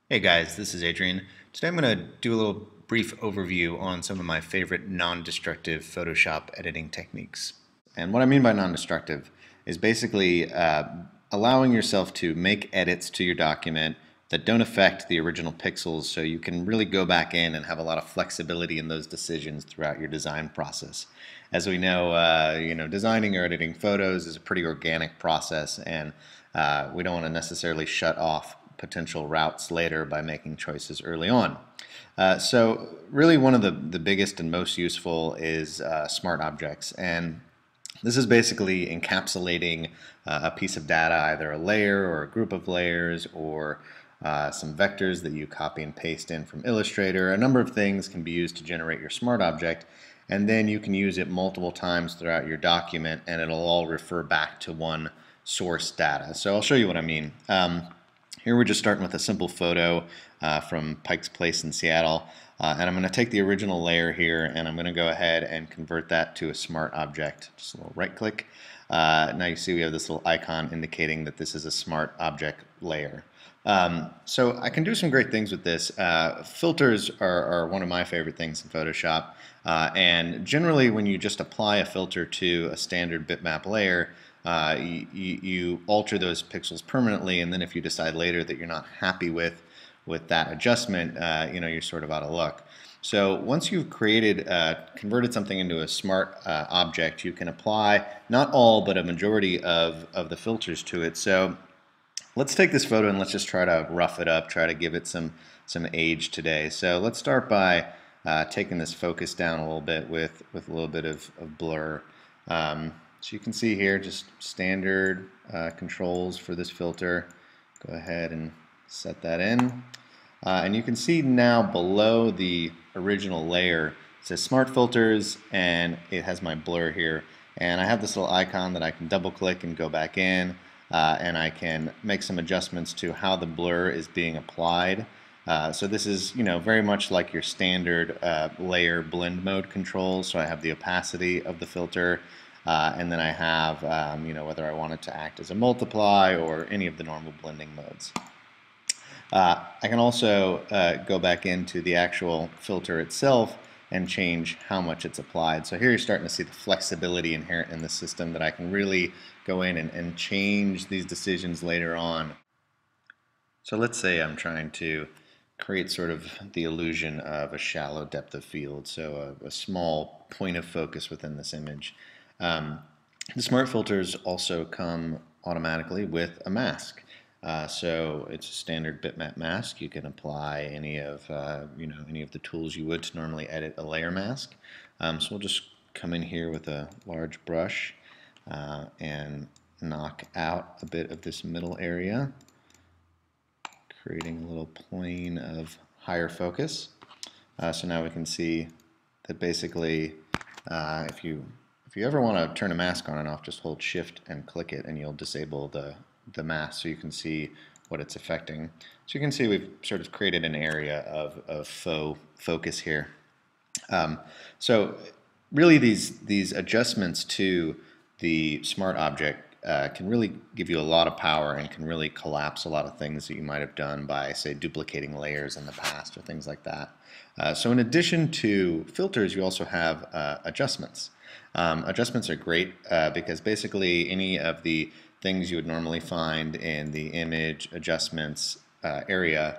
Hey guys, this is Adrian. Today I'm going to do a little brief overview on some of my favorite non-destructive Photoshop editing techniques. And what I mean by non-destructive is basically allowing yourself to make edits to your document that don't affect the original pixels, so you can really go back in and have a lot of flexibility in those decisions throughout your design process. As we know, designing or editing photos is a pretty organic process, and we don't want to necessarily shut off potential routes later by making choices early on. So really one of the biggest and most useful is smart objects. And this is basically encapsulating a piece of data, either a layer or a group of layers or some vectors that you copy and paste in from Illustrator. A number of things can be used to generate your smart object, and then you can use it multiple times throughout your document and it'll all refer back to one source data. So I'll show you what I mean. Here we're just starting with a simple photo from Pike's Place in Seattle. And I'm going to take the original layer here and I'm going to go ahead and convert that to a smart object. Just a little right click. Now you see we have this little icon indicating that this is a smart object layer. So I can do some great things with this. Filters are one of my favorite things in Photoshop. And generally when you just apply a filter to a standard bitmap layer, you alter those pixels permanently, and then if you decide later that you're not happy with that adjustment, you're sort of out of luck. So once you've converted something into a smart object, you can apply not all but a majority of the filters to it. So let's take this photo and let's just try to rough it up, try to give it some age today. So let's start by taking this focus down a little bit with a little bit of blur. So you can see here just standard controls for this filter. Go ahead and set that in. And you can see now below the original layer, it says Smart Filters, and it has my blur here. And I have this little icon that I can double click and go back in, and I can make some adjustments to how the blur is being applied. So this is, very much like your standard layer blend mode controls. So I have the opacity of the filter, and then I have, whether I want it to act as a multiply or any of the normal blending modes. I can also go back into the actual filter itself and change how much it's applied. So here you're starting to see the flexibility inherent in the system, that I can really go in and change these decisions later on. So let's say I'm trying to create sort of the illusion of a shallow depth of field, so a small point of focus within this image. The smart filters also come automatically with a mask. So it's a standard bitmap mask. You can apply any of the tools you would to normally edit a layer mask. So we'll just come in here with a large brush and knock out a bit of this middle area, creating a little plane of higher focus. So now we can see that basically if you ever want to turn a mask on and off, just hold Shift and click it and you'll disable the mask so you can see what it's affecting. So you can see we've sort of created an area of faux focus here. So really these adjustments to the smart object can really give you a lot of power and can really collapse a lot of things that you might have done by, say, duplicating layers in the past or things like that. So in addition to filters, you also have adjustments. Adjustments are great because basically any of the things you would normally find in the image adjustments area,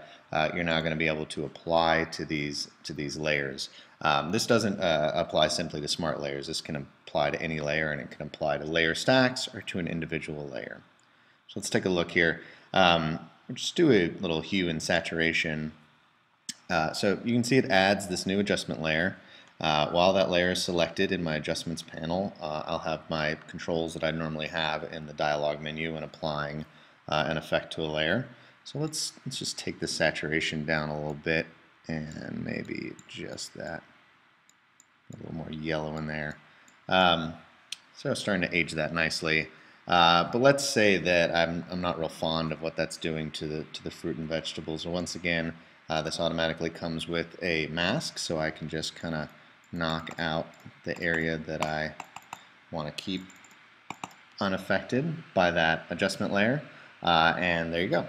you're now going to be able to apply to these layers. This doesn't apply simply to smart layers. This can apply to any layer, and it can apply to layer stacks or to an individual layer. So let's take a look here. We'll just do a little hue and saturation. So you can see it adds this new adjustment layer. While that layer is selected in my adjustments panel, I'll have my controls that I normally have in the dialog menu when applying an effect to a layer. So let's just take the saturation down a little bit, and maybe just that, a little more yellow in there. So starting to age that nicely. But let's say that I'm not real fond of what that's doing to the fruit and vegetables. So once again, this automatically comes with a mask, so I can just kind of knock out the area that I want to keep unaffected by that adjustment layer, and there you go.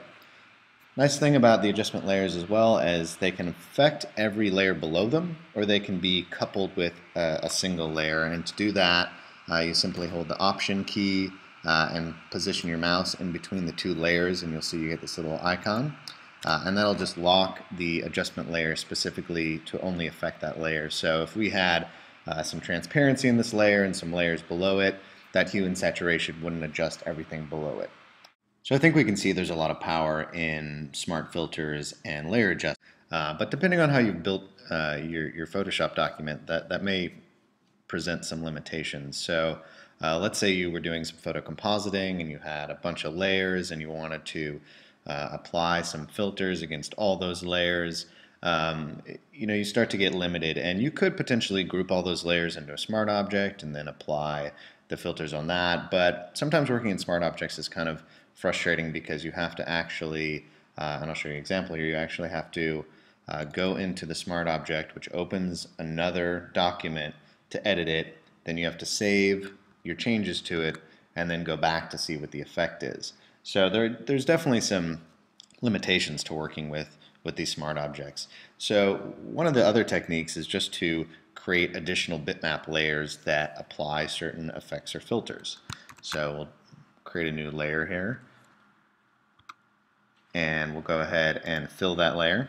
Nice thing about the adjustment layers as well is they can affect every layer below them, or they can be coupled with a single layer. And to do that, you simply hold the Option key and position your mouse in between the two layers, and you'll see you get this little icon. And that'll just lock the adjustment layer specifically to only affect that layer. So if we had some transparency in this layer and some layers below it, that hue and saturation wouldn't adjust everything below it. So I think we can see there's a lot of power in smart filters and layer adjustment. But depending on how you've built your Photoshop document, that may present some limitations. So let's say you were doing some photo compositing and you had a bunch of layers and you wanted to apply some filters against all those layers. You start to get limited, and you could potentially group all those layers into a smart object and then apply the filters on that. But sometimes working in smart objects is kind of frustrating because you have to actually, and I'll show you an example here, you actually have to go into the smart object, which opens another document to edit it. Then you have to save your changes to it and then go back to see what the effect is. So there's definitely some limitations to working with these smart objects. So one of the other techniques is just to create additional bitmap layers that apply certain effects or filters. So we'll create a new layer here, and we'll go ahead and fill that layer.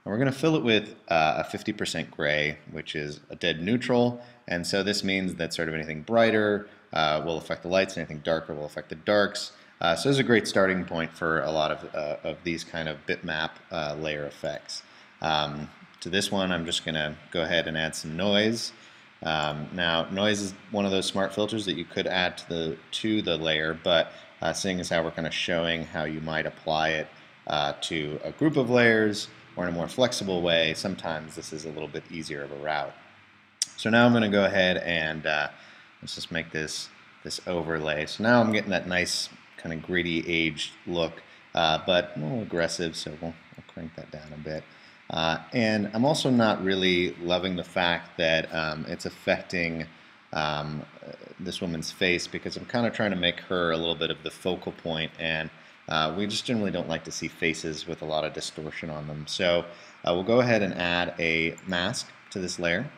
And we're going to fill it with a 50% gray, which is a dead neutral, and so this means that sort of anything brighter will affect the lights, and anything darker will affect the darks. So this is a great starting point for a lot of these kind of bitmap layer effects. To this one, I'm just going to go ahead and add some noise. Now, noise is one of those smart filters that you could add to the layer, but seeing as how we're kind of showing how you might apply it to a group of layers or in a more flexible way, sometimes this is a little bit easier of a route. So now I'm going to go ahead and let's just make this overlay. So now I'm getting that nice kind of gritty, aged look, but a little aggressive, so we'll crank that down a bit. And I'm also not really loving the fact that it's affecting this woman's face, because I'm kind of trying to make her a little bit of the focal point, and we just generally don't like to see faces with a lot of distortion on them. So we'll go ahead and add a mask to this layer.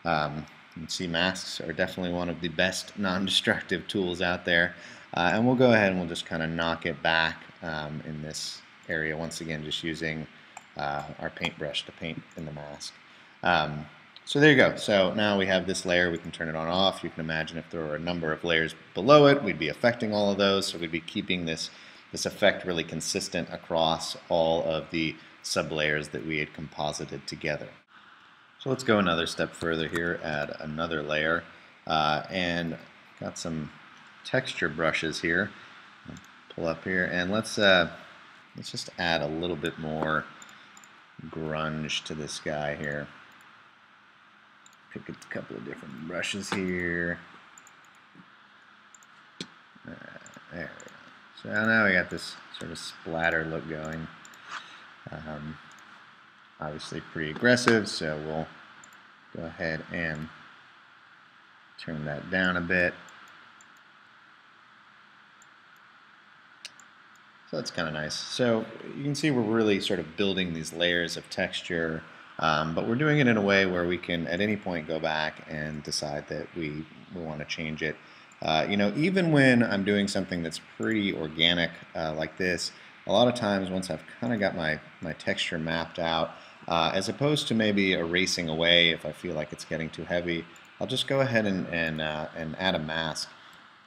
You can see masks are definitely one of the best non-destructive tools out there. And we'll go ahead and we'll just kind of knock it back in this area, once again just using our paintbrush to paint in the mask. So there you go. So now we have this layer. We can turn it on off. You can imagine if there were a number of layers below it, we'd be affecting all of those. So we'd be keeping this effect really consistent across all of the sublayers that we had composited together. So let's go another step further here, add another layer, and got some texture brushes here. I'll pull up here, and let's just add a little bit more grunge to this guy here. Pick a couple of different brushes here. There we go. So now we got this sort of splatter look going. Obviously pretty aggressive, so we'll go ahead and turn that down a bit. So that's kind of nice. So you can see we're really sort of building these layers of texture, but we're doing it in a way where we can at any point go back and decide that we want to change it. Even when I'm doing something that's pretty organic like this, a lot of times once I've kind of got my texture mapped out, as opposed to maybe erasing away if I feel like it's getting too heavy, I'll just go ahead and add a mask.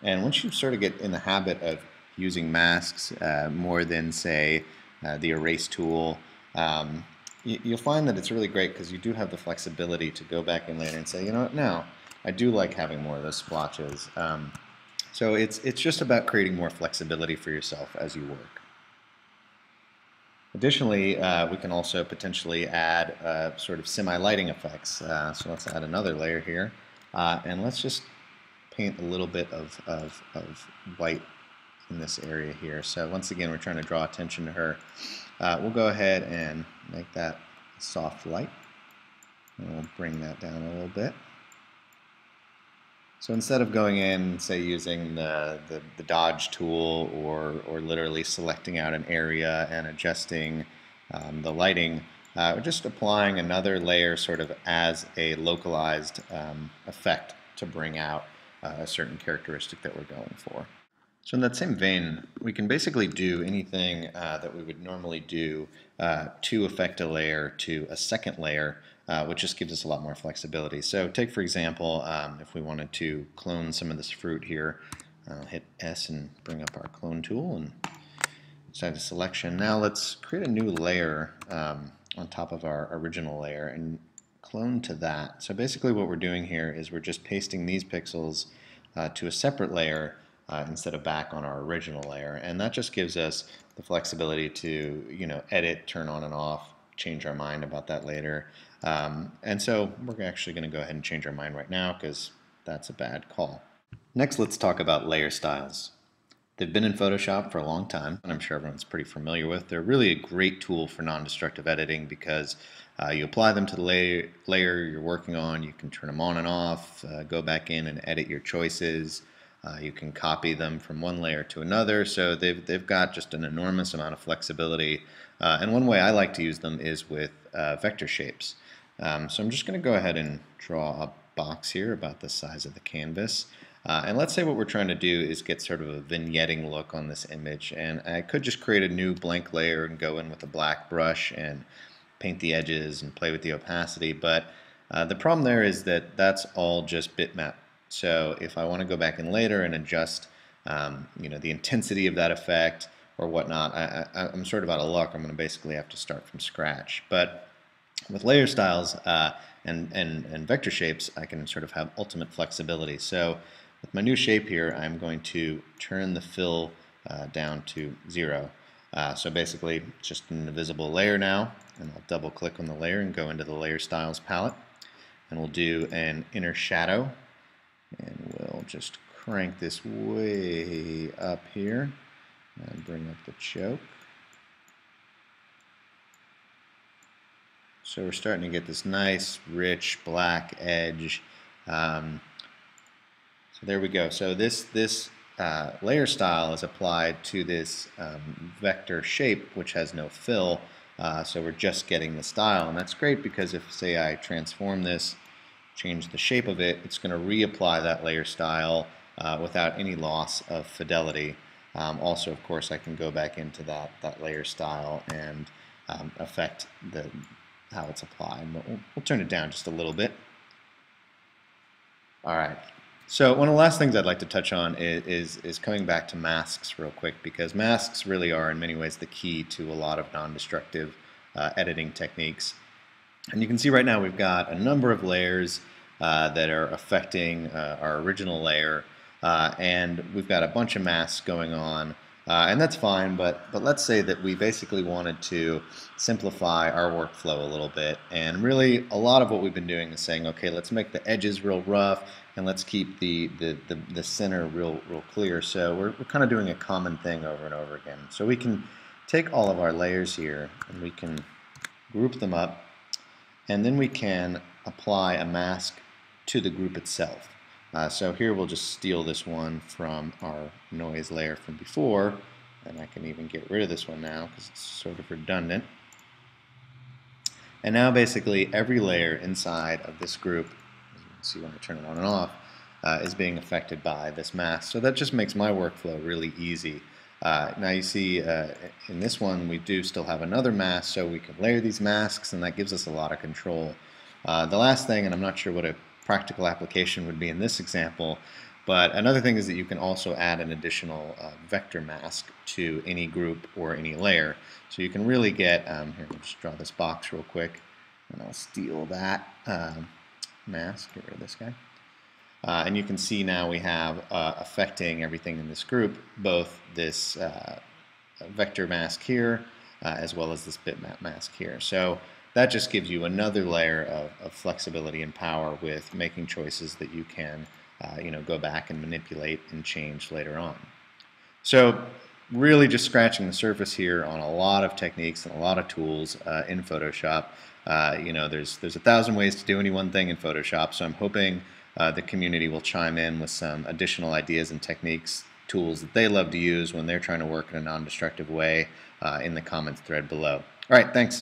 And once you sort of get in the habit of using masks more than, say, the erase tool, you'll find that it's really great because you do have the flexibility to go back in later and say, you know what, now I do like having more of those splotches. So it's just about creating more flexibility for yourself as you work. Additionally, we can also potentially add sort of semi-lighting effects. So let's add another layer here, and let's just paint a little bit of white in this area here. So once again, we're trying to draw attention to her. We'll go ahead and make that a soft light, and we'll bring that down a little bit. So instead of going in, say, using the dodge tool or literally selecting out an area and adjusting the lighting, we're just applying another layer sort of as a localized effect to bring out a certain characteristic that we're going for. So in that same vein, we can basically do anything that we would normally do to affect a layer to a second layer, which just gives us a lot more flexibility. So take, for example, if we wanted to clone some of this fruit here, hit S and bring up our clone tool and decide the selection. Now let's create a new layer on top of our original layer and clone to that. So basically what we're doing here is we're just pasting these pixels to a separate layer instead of back on our original layer, and that just gives us the flexibility to edit, turn on and off, change our mind about that later. And so we're actually going to go ahead and change our mind right now because that's a bad call. Next, let's talk about layer styles. They've been in Photoshop for a long time, and I'm sure everyone's pretty familiar with. They're really a great tool for non-destructive editing because you apply them to the layer you're working on. You can turn them on and off, go back in and edit your choices. You can copy them from one layer to another, so they've got just an enormous amount of flexibility. And one way I like to use them is with vector shapes. So I'm just going to go ahead and draw a box here about the size of the canvas. And let's say what we're trying to do is get sort of a vignetting look on this image, and I could just create a new blank layer and go in with a black brush and paint the edges and play with the opacity, but the problem there is that that's all just bitmap. So if I want to go back in later and adjust the intensity of that effect or whatnot, I'm sort of out of luck. I'm going to basically have to start from scratch. But with layer styles and vector shapes, I can sort of have ultimate flexibility. So with my new shape here, I'm going to turn the fill down to 0. So basically, it's just an invisible layer now, and I'll double click on the layer and go into the layer styles palette, and we'll do an inner shadow, and we'll just crank this way up here and bring up the choke. So we're starting to get this nice, rich, black edge. So there we go. So this layer style is applied to this vector shape, which has no fill. So we're just getting the style, and that's great because if, say, I transform this, change the shape of it, it's going to reapply that layer style without any loss of fidelity. Also, of course, I can go back into that layer style and affect how it's applied. But we'll turn it down just a little bit. All right. So one of the last things I'd like to touch on is coming back to masks real quick, because masks really are in many ways the key to a lot of non-destructive editing techniques. And you can see right now we've got a number of layers that are affecting our original layer, and we've got a bunch of masks going on. And that's fine, but let's say that we basically wanted to simplify our workflow a little bit. And really, a lot of what we've been doing is saying, okay, let's make the edges real rough, and let's keep the center real clear. So we're kind of doing a common thing over and over again. So we can take all of our layers here, and we can group them up, and then we can apply a mask to the group itself. So here we'll just steal this one from our noise layer from before, and I can even get rid of this one now because it's sort of redundant. And now basically every layer inside of this group, as you can see when I turn it on and off, is being affected by this mask. So that just makes my workflow really easy. Now you see in this one we do still have another mask, so we can layer these masks, and that gives us a lot of control. The last thing, and I'm not sure what a practical application would be in this example, but another thing is that you can also add an additional vector mask to any group or any layer. So you can really get, here, we'll just draw this box real quick, and I'll steal that mask, get rid of this guy. And you can see now we have affecting everything in this group, both this vector mask here as well as this bitmap mask here. So that just gives you another layer of flexibility and power with making choices that you can go back and manipulate and change later on. So really just scratching the surface here on a lot of techniques and a lot of tools in Photoshop. There's 1,000 ways to do any one thing in Photoshop, so I'm hoping the community will chime in with some additional ideas and techniques, tools that they love to use when they're trying to work in a non-destructive way in the comments thread below. All right, thanks.